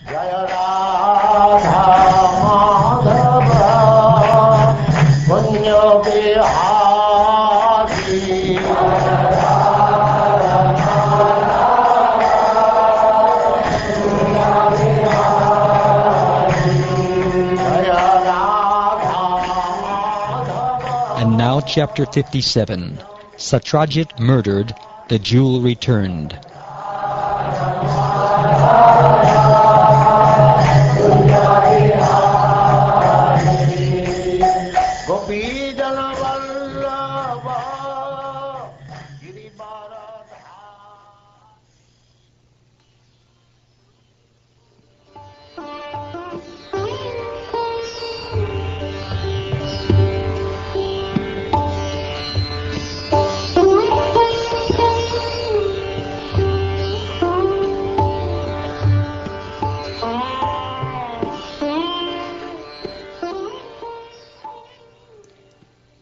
Jaya Radha Madhava Punya Bihari And now chapter 57. Satrajit murdered, the jewel returned.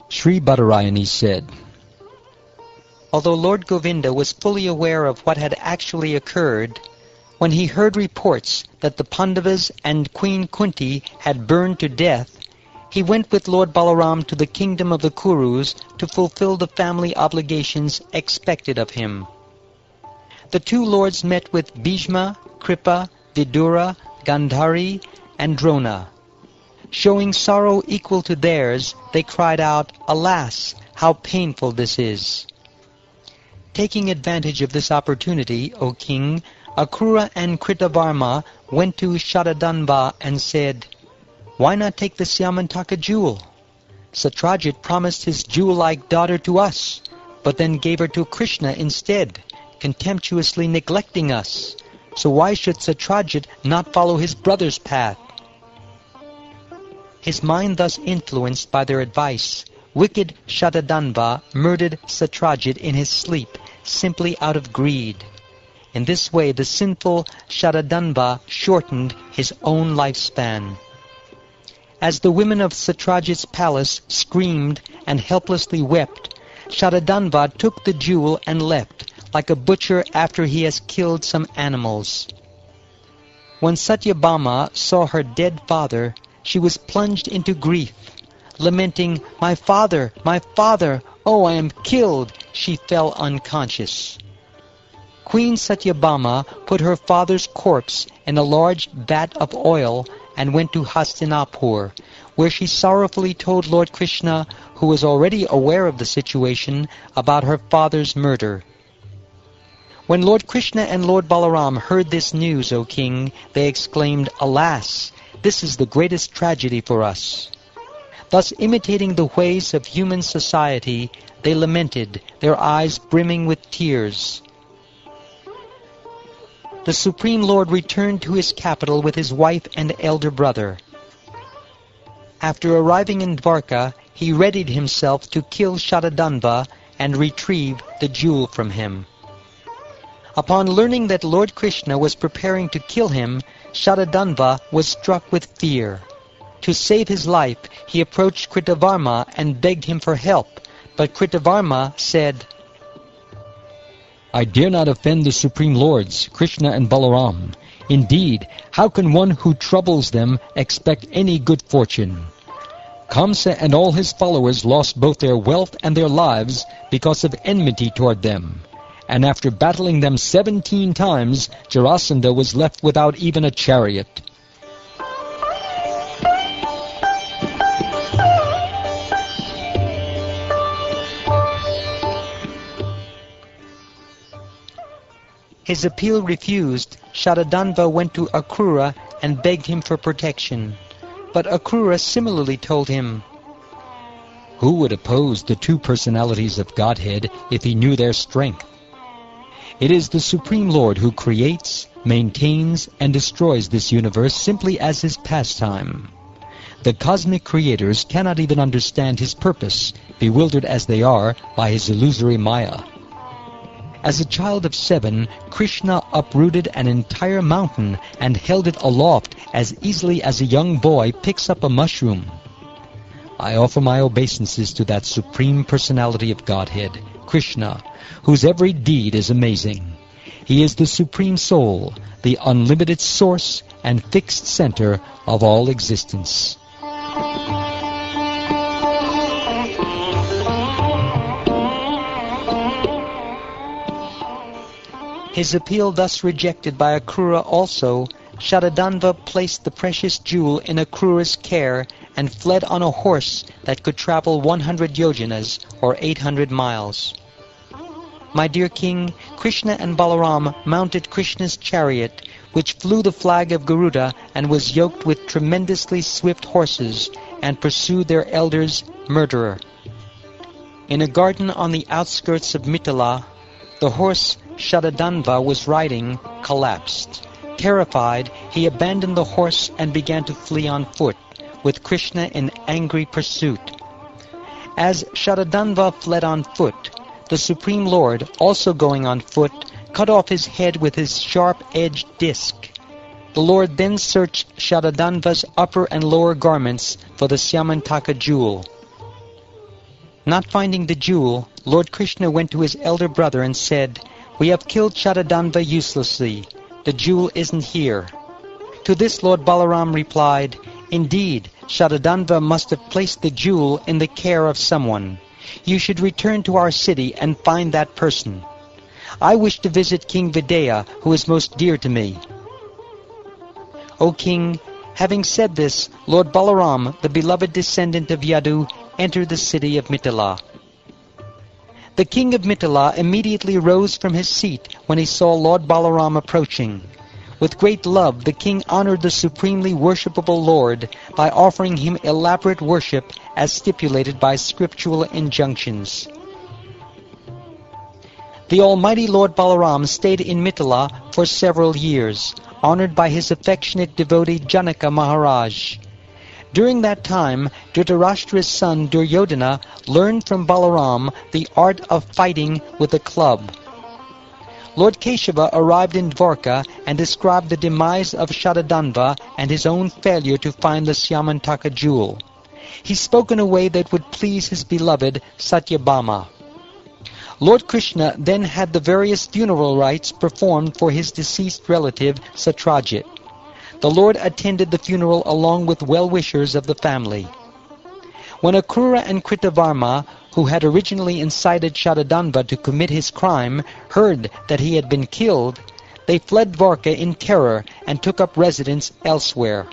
Sri Badarayani said, although Lord Govinda was fully aware of what had actually occurred, when he heard reports that the Pandavas and Queen Kunti had burned to death, he went with Lord Balaram to the kingdom of the Kurus to fulfill the family obligations expected of him. The two lords met with Bhishma, Kripa, Vidura, Gandhari, and Drona. Showing sorrow equal to theirs, they cried out, "Alas, how painful this is!" Taking advantage of this opportunity, O king, Akrura and Kritavarma went to Shatadanva and said, "Why not take the Syamantaka jewel? Satrajit promised his jewel-like daughter to us, but then gave her to Krishna instead, contemptuously neglecting us. So why should Satrajit not follow his brother's path?" His mind thus influenced by their advice, wicked Shatadanva murdered Satrajit in his sleep, simply out of greed. In this way the sinful Shatadanva shortened his own lifespan. As the women of Satrajit's palace screamed and helplessly wept, Shatadanva took the jewel and left, like a butcher after he has killed some animals. When Satyabhama saw her dead father, she was plunged into grief. Lamenting, my father, oh, I am killed," she fell unconscious. Queen Satyabhama put her father's corpse in a large vat of oil and went to Hastinapur, where she sorrowfully told Lord Krishna, who was already aware of the situation, about her father's murder. When Lord Krishna and Lord Balaram heard this news, O king, they exclaimed, "Alas! This is the greatest tragedy for us." Thus imitating the ways of human society, they lamented, their eyes brimming with tears. The Supreme Lord returned to his capital with his wife and elder brother. After arriving in Dwarka, he readied himself to kill Shatadanva and retrieve the jewel from him. Upon learning that Lord Krishna was preparing to kill him, Shatadanva was struck with fear. To save his life, he approached Kritavarma and begged him for help, but Kritavarma said, "I dare not offend the Supreme Lords, Krishna and Balaram. Indeed, how can one who troubles them expect any good fortune? Kamsa and all his followers lost both their wealth and their lives because of enmity toward them. And after battling them 17 times, Jarasandha was left without even a chariot." His appeal refused, Shatadanva went to Akrura and begged him for protection. But Akrura similarly told him, "Who would oppose the two personalities of Godhead if he knew their strength? It is the Supreme Lord who creates, maintains, and destroys this universe simply as his pastime. The cosmic creators cannot even understand his purpose, bewildered as they are by his illusory Maya. As a child of 7, Krishna uprooted an entire mountain and held it aloft as easily as a young boy picks up a mushroom. I offer my obeisances to that Supreme Personality of Godhead, Krishna, whose every deed is amazing. He is the Supreme Soul, the unlimited source and fixed center of all existence. His appeal thus rejected by Akrura also, Shatadanva placed the precious jewel in Akrura's care and fled on a horse that could travel 100 yojanas, or 800 miles. My dear king, Krishna and Balaram mounted Krishna's chariot, which flew the flag of Garuda and was yoked with tremendously swift horses, and pursued their elder's murderer. In a garden on the outskirts of Mithila, the horse Shatadanva was riding collapsed. Terrified, he abandoned the horse and began to flee on foot, with Krishna in angry pursuit. As Shatadanva fled on foot, the Supreme Lord, also going on foot, cut off his head with his sharp-edged disc. The Lord then searched Shatadanva's upper and lower garments for the Syamantaka jewel. Not finding the jewel, Lord Krishna went to his elder brother and said, "We have killed Shatadanva uselessly. The jewel isn't here." To this Lord Balaram replied, "Indeed, Shatadanva must have placed the jewel in the care of someone. You should return to our city and find that person. I wish to visit King Videha, who is most dear to me." O king, having said this, Lord Balaram, the beloved descendant of Yadu, entered the city of Mithila. The king of Mithila immediately rose from his seat when he saw Lord Balaram approaching. With great love, the king honored the supremely worshipable Lord by offering him elaborate worship as stipulated by scriptural injunctions. The Almighty Lord Balaram stayed in Mithila for several years, honored by his affectionate devotee Janaka Maharaj. During that time, Dhritarashtra's son Duryodhana learned from Balaram the art of fighting with a club. Lord Keshava arrived in Dwarka and described the demise of Shatadanva and his own failure to find the Syamantaka jewel. He spoke in a way that would please his beloved Satyabhama. Lord Krishna then had the various funeral rites performed for his deceased relative Satrajit. The Lord attended the funeral along with well-wishers of the family. When Akrura and Kritavarma, who had originally incited Shatadanva to commit his crime, heard that he had been killed, they fled Dwarka in terror and took up residence elsewhere.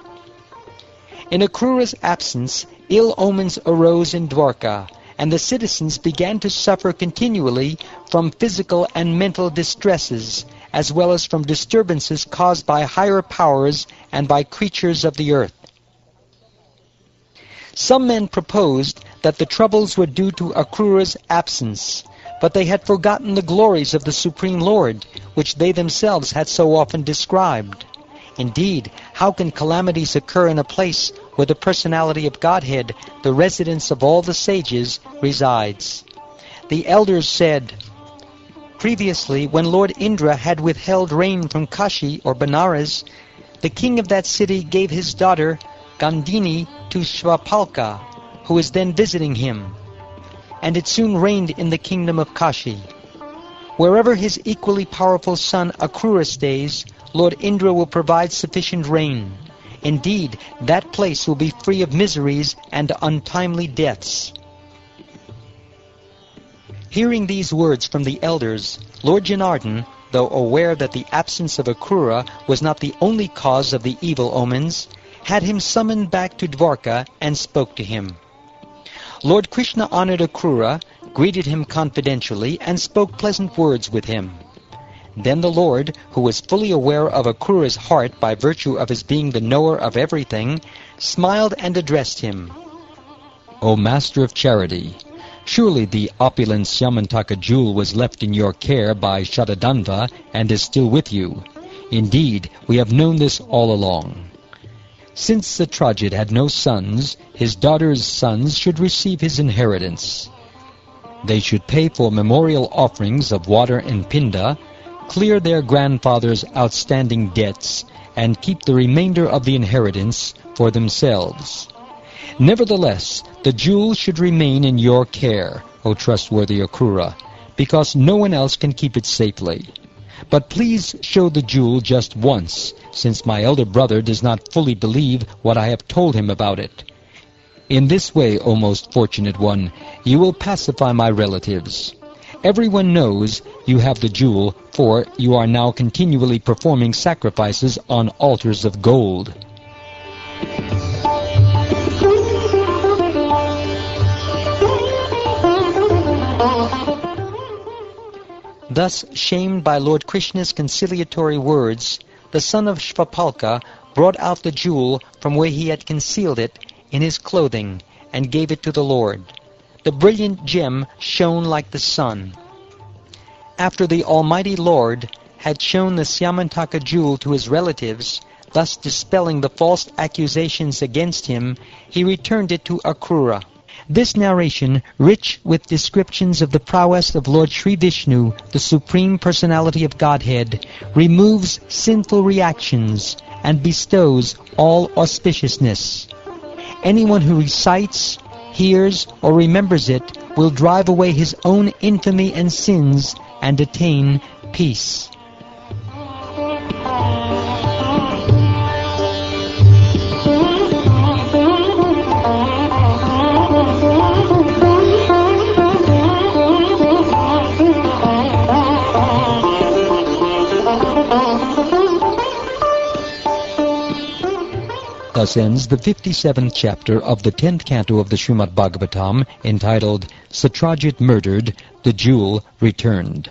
In Akrura's absence, ill omens arose in Dwarka, and the citizens began to suffer continually from physical and mental distresses, as well as from disturbances caused by higher powers and by creatures of the earth. Some men proposed that the troubles were due to Akrura's absence, but they had forgotten the glories of the Supreme Lord, which they themselves had so often described. Indeed, how can calamities occur in a place where the personality of Godhead, the residence of all the sages, resides? The elders said, "Previously, when Lord Indra had withheld rain from Kashi or Benares, the king of that city gave his daughter Gandhini to Shvapalka, who was then visiting him, and it soon rained in the kingdom of Kashi. Wherever his equally powerful son Akrura stays, Lord Indra will provide sufficient rain. Indeed, that place will be free of miseries and untimely deaths." Hearing these words from the elders, Lord Janardhan, though aware that the absence of Akrura was not the only cause of the evil omens, had him summoned back to Dwarka and spoke to him. Lord Krishna honored Akrura, greeted him confidentially, and spoke pleasant words with him. Then the Lord, who was fully aware of Akrura's heart by virtue of his being the knower of everything, smiled and addressed him. "O Master of Charity, surely the opulent Syamantaka jewel was left in your care by Shatadanva and is still with you. Indeed, we have known this all along. Since Satrajit had no sons, his daughter's sons should receive his inheritance. They should pay for memorial offerings of water and pinda, clear their grandfather's outstanding debts, and keep the remainder of the inheritance for themselves. Nevertheless, the jewel should remain in your care, O trustworthy Akrura, because no one else can keep it safely. But please show the jewel just once, since my elder brother does not fully believe what I have told him about it. In this way, O most fortunate one, you will pacify my relatives. Everyone knows you have the jewel, for you are now continually performing sacrifices on altars of gold. Thus, shamed by Lord Krishna's conciliatory words, the son of Shvapalka brought out the jewel from where he had concealed it in his clothing and gave it to the Lord. The brilliant gem shone like the sun. After the Almighty Lord had shown the Syamantaka jewel to his relatives, thus dispelling the false accusations against him, he returned it to Akrura. This narration, rich with descriptions of the prowess of Lord Sri Vishnu, the Supreme Personality of Godhead, removes sinful reactions and bestows all auspiciousness. Anyone who recites, hears, or remembers it will drive away his own infamy and sins and attain peace. Thus ends the 57th chapter of the 10th canto of the Srimad Bhagavatam, entitled Satrajit Murdered, the Jewel Returned.